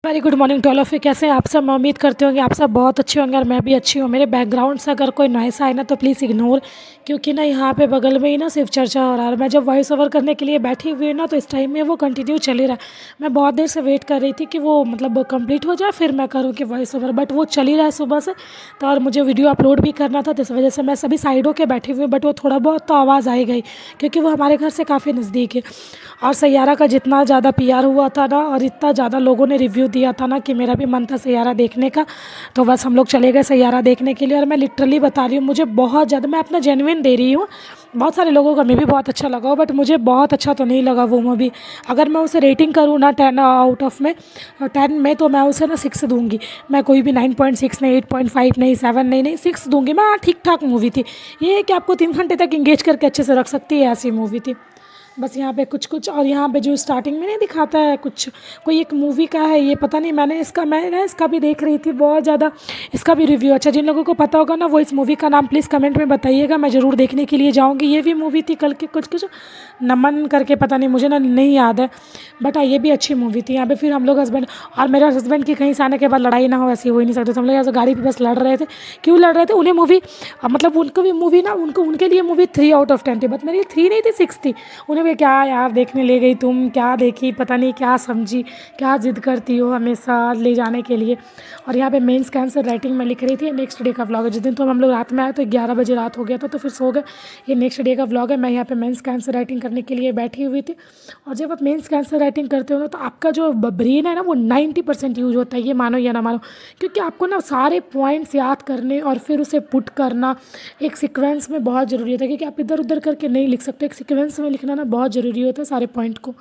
Very good morning to all of you. कैसे हैं आप सब? मैं उम्मीद करते होंगे आप सब बहुत अच्छे होंगे और मैं भी अच्छी हूँ। मेरे बैकग्राउंड से अगर कोई नॉइस आए ना तो प्लीज़ इग्नोर, क्योंकि ना यहाँ पे बगल में ही ना सिर्फ चर्चा हो रहा है। मैं जब वॉइस ओवर करने के लिए बैठी हुई हूँ ना तो इस टाइम में वो कंटिन्यू चल ही रहा है। मैं बहुत देर से वेट कर रही थी कि वो मतलब कंप्लीट हो जाए फिर मैं करूँ कि वॉइस ओवर, बट वो चल ही रहा है सुबह से। तो और मुझे वीडियो अपलोड भी करना था तो इस वजह से मैं सभी साइडों के बैठी हुई हूँ, बट वो थोड़ा बहुत तो आवाज़ आई गई क्योंकि वो हमारे घर से काफ़ी नज़दीक है। और सैयारा का जितना ज़्यादा पीआर हुआ था ना और इतना ज़्यादा लोगों ने रिव्यू दिया था ना कि मेरा भी मन था सैयारा देखने का, तो बस हम लोग चले गए सैयारा देखने के लिए। और मैं लिटरली बता रही हूँ, मुझे बहुत ज़्यादा, मैं अपना जेन्युइन दे रही हूँ, बहुत सारे लोगों को मैं भी बहुत अच्छा लगा हो बट मुझे बहुत अच्छा तो नहीं लगा वो मूवी। अगर मैं उसे रेटिंग करूँ ना 10 आउट ऑफ में 10 में तो मैं उसे ना 6 दूंगी। मैं कोई भी 9.6 नहीं, 8.5 नहीं, 7 नहीं, 6 दूंगी मैं। ठीक ठाक मूवी थी। ये है कि आपको 3 घंटे तक इंगेज करके अच्छे से रख सकती है, ऐसी मूवी थी। बस यहाँ पे कुछ कुछ, और यहाँ पे जो स्टार्टिंग में नहीं दिखाता है कुछ, कोई एक मूवी का है ये, पता नहीं, मैं ना इसका भी देख रही थी बहुत ज़्यादा, इसका भी रिव्यू। अच्छा, जिन लोगों को पता होगा ना वो इस मूवी का नाम प्लीज़ कमेंट में बताइएगा, मैं ज़रूर देखने के लिए जाऊँगी। ये भी मूवी थी कल के कुछ कुछ नमन करके, पता नहीं, मुझे ना नहीं याद है, बट हाँ ये भी अच्छी मूवी थी। यहाँ पे फिर हम लोग हस्बैंड और मेरे हस्बैंड की कहीं से आने के बाद लड़ाई ना हो, ऐसी हो ही नहीं सकती। तो हम लोग ऐसे गाड़ी पे बस लड़ रहे थे। क्यों लड़ रहे थे? उन्हें मूवी, मतलब उनको भी मूवी ना, उनको उनके लिए मूवी 3 आउट ऑफ 10 थी, बट मेरे लिए 3 नहीं थी, 6 थी। उन्हें भी क्या यार देखने ले गई तुम, क्या देखी, पता नहीं क्या समझी, क्या जिद करती हो हमेशा ले जाने के लिए। और यहाँ पे मेंस कैंसर राइटिंग में लिख रही थी। नेक्स्ट डे का व्लॉग है। जिस दिन तो हम लोग रात में आए तो 11 बजे रात हो गया था तो फिर सो गए। ये नेक्स्ट डे का व्लॉग है। मैं यहाँ पे मेंस कैंसर राइटिंग करने के लिए बैठी हुई थी। और जब आप मेंस कैंसर राइटिंग करते हो ना तो आपका जो ब्रेन है ना वो 90% यूज होता है, ये मानो या ना मानो, क्योंकि आपको ना सारे पॉइंट्स याद करने और फिर उसे पुट करना एक सीक्वेंस में बहुत ज़रूरी होता है, क्योंकि आप इधर उधर करके नहीं लिख सकते। एक सीक्वेंस में लिखना ना बहुत ज़रूरी होता है सारे पॉइंट को।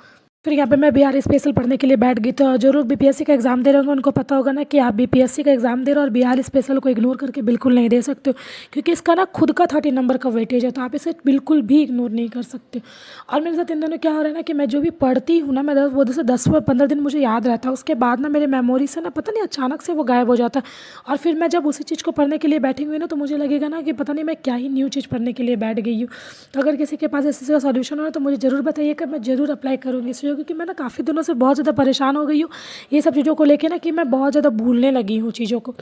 फिर यहाँ पे मैं बिहार स्पेशल पढ़ने के लिए बैठ गई। तो जो लोग बीपीएससी का एग्ज़ाम दे रहे होंगे उनको पता होगा ना कि आप बीपीएससी का एग्ज़ाम दे रहे हो और बिहार स्पेशल को इग्नोर करके बिल्कुल नहीं दे सकते हो, क्योंकि इसका ना खुद का 30 नंबर का वेटेज है, तो आप इसे बिल्कुल भी इग्नोर नहीं कर सकते। और मेरे साथ इन दोनों क्या हो रहा है ना कि मैं जो भी पढ़ती हूँ ना, मैं वो जैसे 10 व 15 दिन मुझे याद रहता है, उसके बाद ना मेरे मेमोरी से ना पता नहीं अचानक से वो गायब हो जाता है। और फिर मैं जब उसी चीज़ को पढ़ने के लिए बैठी हुई ना तो मुझे लगेगा ना कि पता नहीं मैं क्या ही न्यू चीज़ पढ़ने के लिए बैठ गई हूँ। तो अगर किसी के पास इस चीज़ का सॉल्यूशन हो ना तो मुझे ज़रूर बताइएगा, मैं ज़रूर अप्लाई करूँगी इस चीज़ को, क्योंकि मैं ना काफ़ी दिनों से बहुत ज़्यादा परेशान हो गई हूँ ये सब चीज़ों को लेके ना, कि मैं बहुत ज़्यादा भूलने लगी हूँ चीज़ों को।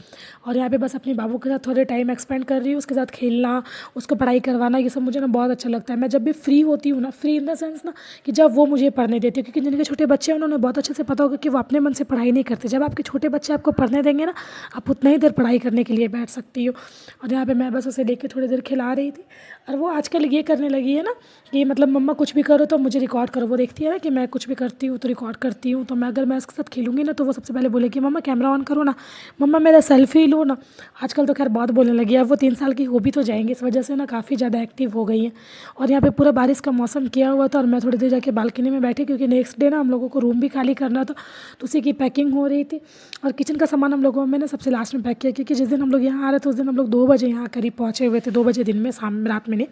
और यहाँ पे बस अपने बाबू के साथ थोड़े टाइम एक्सपेंड कर रही हूँ, उसके साथ खेलना, उसको पढ़ाई करवाना, ये सब मुझे ना बहुत अच्छा लगता है। मैं जब भी फ्री होती हूँ ना, फ्री इन द सेंस ना कि जब वो मुझे पढ़ने देती है, क्योंकि जिनके छोटे बच्चे हैं उन्होंने बहुत अच्छे से पता होगा कि वो अपने मन से पढ़ाई नहीं करते। जब आपके छोटे बच्चे आपको पढ़ने देंगे ना, आप उतना ही देर पढ़ाई करने के लिए बैठ सकती हो। और यहाँ पे मैं बस उसे लेके थोड़ी देर खिला रही थी। और वो आजकल ये करने लगी है ना कि मतलब मम्मा कुछ भी करो तो मुझे रिकॉर्ड करो। वो देखती है ना कि मैं कुछ भी करती हूँ तो रिकॉर्ड करती हूँ, तो मैं अगर मैं उसके साथ खेलूँगी ना तो वो सबसे पहले बोलेगी मम्मा कैमरा ऑन करो ना, मम्मा मेरा सेल्फी लो ना। आजकल तो खैर बहुत बोलने लगी है। अब वो 3 साल की हो भी तो जाएंगी, इस वजह से ना काफ़ी ज़्यादा एक्टिव हो गई है। और यहाँ पे पूरा बारिश का मौसम किया हुआ था और मैं थोड़ी देर जाके बालकनी में बैठी, क्योंकि नेक्स्ट डे ना हम लोगों को रूम भी खाली करना था, तो उसी की पैकिंग हो रही थी। और किचन का सामान हम लोगों ने सबसे लास्ट में पैक किया, क्योंकि जिस दिन हम लोग यहाँ आ रहे थे उस दिन हम लोग 2 बजे यहाँ करीब पहुँचे हुए थे, 2 बजे दिन में, शाम रात में नहीं।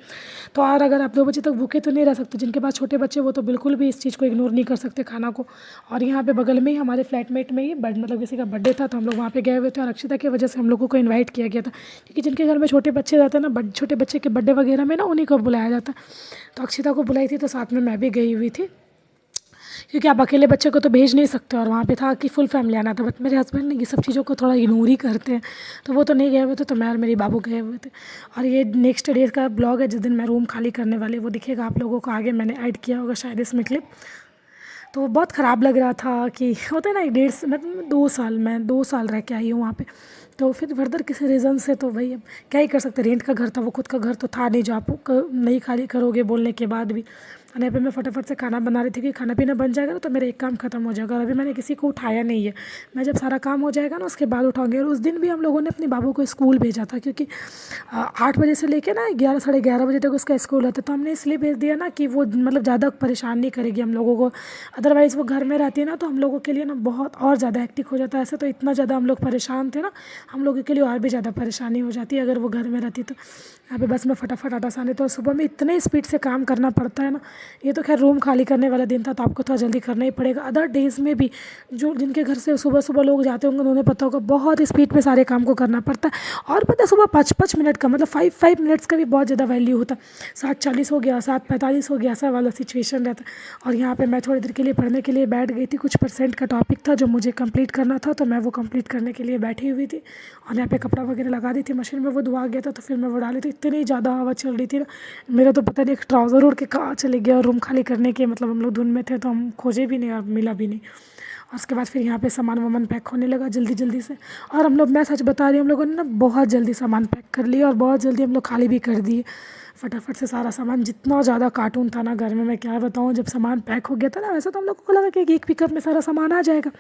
तो और अगर आप 2 बजे तक भूखे तो नहीं रह सकते। जिनके पास छोटे बच्चे वो तो बिल्कुल भी इस चीज़ को इग्नोर नहीं कर सकते खाना को। और यहाँ पे बगल में ही हमारे फ्लैटमेट में ही मतलब किसी का बर्थडे था तो हम लोग वहाँ पे गए हुए थे, और अक्षिता की वजह से हम लोगों को इन्वाइट किया गया था, क्योंकि जिनके घर में छोटे बच्चे रहते हैं ना, छोटे बच्चे के बर्थडे वगैरह में ना उन्हीं को बुलाया जाता है। तो अक्षिता को बुलाई थी तो साथ में मैं भी गई हुई थी, क्योंकि आप अकेले बच्चे को तो भेज नहीं सकते। और वहाँ पे था कि फुल फैमिली आना था, बट मेरे हस्बैंड ने ये सब चीज़ों को थोड़ा इग्नोर ही करते हैं, तो वो तो नहीं गए हुए थे, तो मैं और मेरी बाबू गए हुए थे। और ये नेक्स्ट डे का ब्लॉग है जिस दिन मैं रूम खाली करने वाली, वो दिखेगा आप लोगों को आगे, मैंने ऐड किया होगा शायद इसमें क्लिप। तो बहुत ख़राब लग रहा था कि होता है ना, 1.5 मतलब 2 साल, मैं 2 साल रह के आई हूँ वहाँ पे। तो फिर फर्दर किसी रीज़न से तो भाई अब क्या ही कर सकते, रेंट का घर था, वो खुद का घर तो था नहीं जो आप नहीं खाली करोगे बोलने के बाद भी। और यहाँ पे मैं फटाफट से खाना बना रही थी कि खाना पीना बन जाएगा ना तो मेरा एक काम खत्म हो जाएगा। और अभी मैंने किसी को उठाया नहीं है, मैं जब सारा काम हो जाएगा ना उसके बाद उठाऊंगी। और उस दिन भी हम लोगों ने अपने बाबू को स्कूल भेजा था, क्योंकि 8 बजे से लेके ना 11 साढ़े 11 बजे तक उसका स्कूल होता है, तो हमने इसलिए भेज दिया ना कि वो मतलब ज़्यादा परेशान नहीं करेगी हम लोगों को। अदरवाइज़ वो घर में रहती है ना तो हम लोगों के लिए ना बहुत और ज़्यादा हेक्टिक हो जाता है। ऐसे तो इतना ज़्यादा हम लोग परेशान थे ना, हम लोगों के लिए और भी ज़्यादा परेशानी हो जाती है अगर वो घर में रहती तो। यहाँ पे बस मैं फटाफट आटा सानी, तो सुबह में इतने स्पीड से काम करना पड़ता है ना ये तो खैर रूम खाली करने वाला दिन था तो आपको थोड़ा जल्दी करना ही पड़ेगा। अदर डेज़ में भी जो जिनके घर से सुबह सुबह लोग जाते होंगे उन्हें पता होगा बहुत स्पीड में सारे काम को करना पड़ता है। और पता है सुबह 5-5 मिनट का मतलब 5 मिनट्स का भी बहुत ज़्यादा वैल्यू होता है। 7:40 हो गया, 7:45 हो गया, ऐसा वाला सिचुएशन रहता है। और यहाँ पे मैं थोड़ी देर के लिए पढ़ने के लिए बैठ गई थी। कुछ परसेंट का टॉपिक था जो मुझे कंप्लीट करना था तो मैं वो कंप्लीट करने के लिए बैठी हुई थी। और यहाँ पे कपड़ा वगैरह लगा दी थी मशीन में, वो धुआ गया था तो फिर मैं वो डाली थी। इतनी ज़्यादा हवा चल रही थी ना, मेरा तो पता नहीं एक ट्राउज़र उड़ के कहाँ चले गया। और रूम खाली करने के मतलब हम लोग धुन में थे तो हम खोजे भी नहीं और मिला भी नहीं। और उसके बाद फिर यहाँ पे सामान वामान पैक होने लगा जल्दी जल्दी से। और हम लोग, मैं सच बता रही हूँ, हम लोगों ने ना बहुत जल्दी सामान पैक कर लिया और बहुत जल्दी हम लोग खाली भी कर दिए फटाफट से सारा सामान। जितना ज़्यादा कार्टून था ना घर में, मैं क्या बताऊँ। जब सामान पैक हो गया था ना, वैसे तो हम लोगों को लगा कि एक पिकअप में सारा सामान आ जाएगा,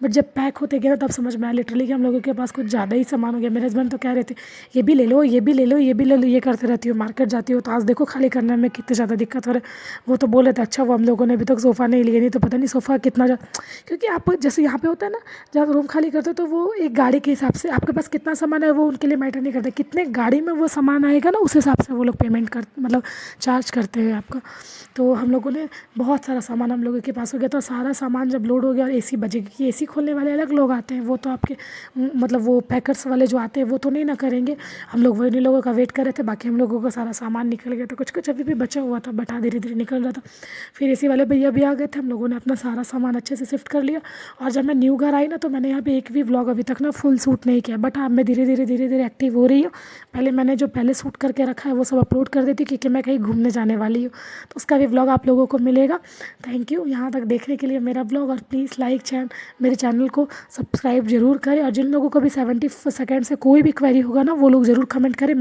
बट जब पैक होते गया तब समझ में आया लिटरली कि हम लोगों के पास कुछ ज़्यादा ही सामान हो गया। मेरे हस्बैंड तो कह रहे थे ये भी ले लो, ये भी ले लो, ये भी ले लो, ये करते रहती हो, मार्केट जाती हो तो आज देखो खाली करने में कितनी ज़्यादा दिक्कत हो रहा है। वो तो बोले थे अच्छा वो हम लोगों ने अभी तक सोफ़ा नहीं लिया, नहीं तो पता नहीं सोफ़ा कितना क्योंकि आप जैसे यहाँ पे होता है ना, जब रूम खाली करते हो तो वो एक गाड़ी के हिसाब से आपके पास कितना सामान है वो उनके लिए मैटर नहीं करता। कितने गाड़ी में वो सामान आएगा ना, उस हिसाब से वो लोग पेमेंट कर मतलब चार्ज करते हैं आपका। तो हम लोगों ने बहुत सारा सामान हम लोगों के पास हो गया था। सारा सामान जब लोड हो गया और एसी बजेगी कि एसी खोलने वाले अलग लोग आते हैं, वो तो आपके मतलब वो पैकर्स वाले जो आते हैं वो तो नहीं ना करेंगे। हम लोग वही लोगों का वेट कर रहे थे। बाकी हम लोगों का सारा सामान निकल गया था, कुछ कुछ अभी भी बचा हुआ था बट हाँ धीरे धीरे निकल रहा था। फिर एसी वाले भैया भी आ गए थे, हम लोगों ने अपना सारा सामान अच्छे से शिफ्ट कर लिया। और जब मैं न्यू घर आई ना तो मैंने यहाँ पे एक भी व्लॉग अभी तक ना फुल शूट नहीं किया, बट हाँ मैं धीरे धीरे एक्टिव हो रही हूँ। पहले मैंने जो पहले शूट करके रखा है वो सब अपलोड कर देती क्योंकि मैं कहीं घूमने जाने वाली हूँ, तो उसका भी व्लॉग आप लोगों को मिलेगा। थैंक यू यहाँ तक देखने के लिए मेरा व्लॉग। और प्लीज़ मेरे चैनल को सब्सक्राइब जरूर करें। और जिन लोगों को भी 70 सेकेंड से कोई भी क्वेरी होगा ना वो लोग ज़रूर कमेंट करें।